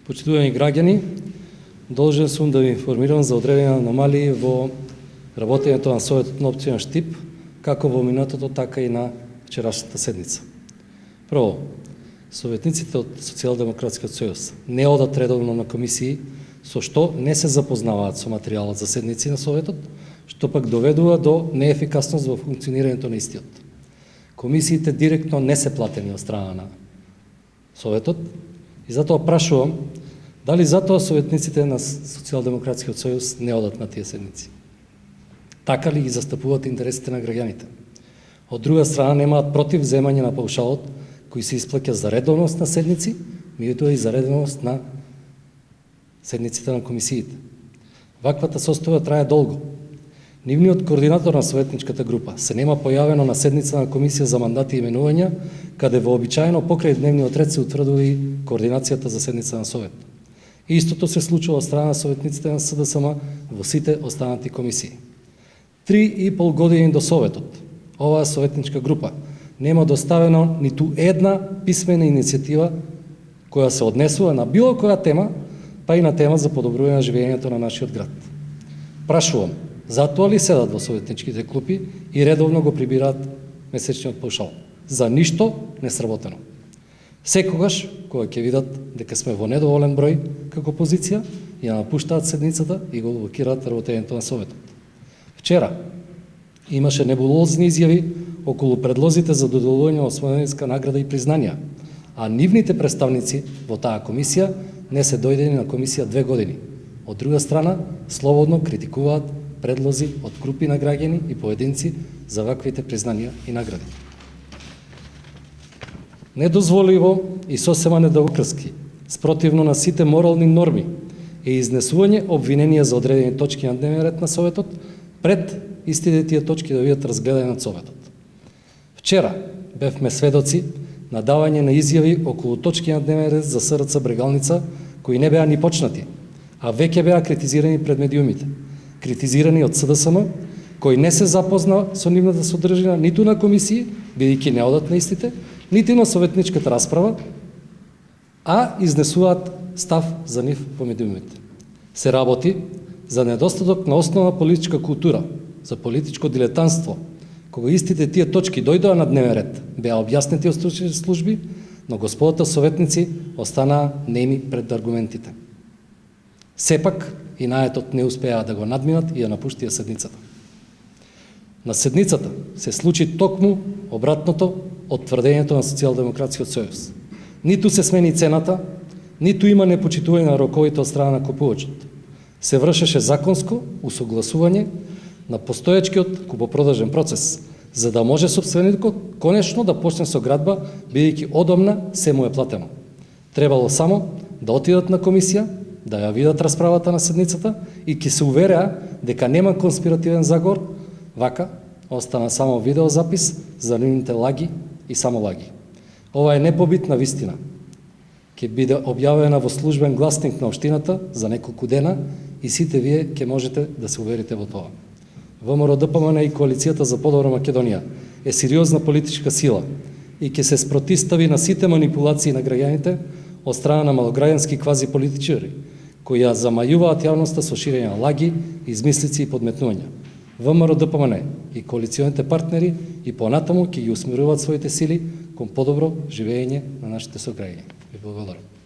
Почитувани граѓани, должен сум да ви информирам за одредени аномалии во работењето на Советот на општина Штип, како во минатото, така и на вчерашната седница. Прво, советниците од Социјалдемократскиот сојуз не одат редовно на комисии, со што не се запознаваат со материјалот за седници на Советот, што пак доведува до неефикасност во функционирањето на истиот. Комисиите директно не се платени од страна на Советот и затоа прашувам дали затоа советниците на Социјалдемократскиот сојуз не одат на тие седници. Така ли ги застапуваат интересите на граѓаните? Од друга страна немаат против земање на паушалот кој се исплаќа за редовност на седници, меѓутоа и за редовност на седниците на комисиите. Ваквата состојба трае долго. Нивниот координатор на советничката група се нема појавено на седница на комисија за мандати и именувања, каде вообичаено покрај дневниот ред се утврдува и координацијата за седница на совет. Истото се случува од страна на советниците на СДСМ во сите останати комисии. 3,5 години до советот, оваа советничка група нема доставено ниту една писмена иницијатива која се однесува на било која тема, па и на тема за подобрување на живењето на нашиот град. Прашувам, затоа ли седат во советничките клупи и редовно го прибираат месечниот паушал? За ништо не сработено. Секогаш, кога ќе видат дека сме во недоволен број како позиција, ја напуштаат седницата и го блокираат работењето на советот. Вчера имаше небулозни изјави околу предлозите за доделување на освојенска награда и признанија, а нивните представници во таа комисија не се дојдени на комисија 2 години. Од друга страна, слободно критикуваат предлози од групи на граѓани и поединци за ваквите признанија и награди. Недозволиво и сосема недемократски, спротивно на сите морални норми, е изнесување обвиненија за одредени точки на дневен ред на Советот, пред истите тие точки да бидат разгледани на Советот. Вчера бевме сведоци на давање на изјави околу точки на дневен ред за СРЦ Брегалница, кои не беа ни почнати, а веќе беа критизирани пред медиумите. Критизирани од СДСМ, кој не се запозна со нивната содржина ниту на комисии, бидејќи не одат на истите, нити на советничката расправа, а изнесуваат став за нив по медиумите. Се работи за недостаток на основна политичка култура, за политичко дилетанство, кога истите тие точки дојдоа на дневен ред, беа објаснети од стручни служби, но господата советници останаа неми пред аргументите. Сепак и наетот не успеа да го надминат и ја напуштија седницата. На седницата се случи токму обратното од тврдењето на Социјалдемократскиот сојуз. Ниту се смени цената, ниту има непочитување на роковите од страна на купувачот. Се вршеше законско усогласување на постоечкиот купопродажен процес, за да може собственикот конечно да почне со градба, бидејќи одамна се му е платено. Требало само да отидат на комисија, да ја видат расправата на седницата и ќе се увереа дека нема конспиративен заговор, вака остана само видеозапис за нивните лаги и само лаги. Ова е непобитна вистина. Ќе биде објавена во службен гласник на општината за неколку дена и сите вие ќе можете да се уверите во тоа. ВМРО-ДПМН и Коалицијата за подобра Македонија е сериозна политичка сила и ќе се спротивстави на сите манипулации на граѓаните од страна на малограѓански квази политичари, кои ја замајуваат јавноста со ширење на лаги, измислици и подметнувања. ВМРО-ДПМН и коалиционите партнери и понатаму ќе ги усмеруваат своите сили кон подобро живење на нашите сограѓани. Ви благодарам.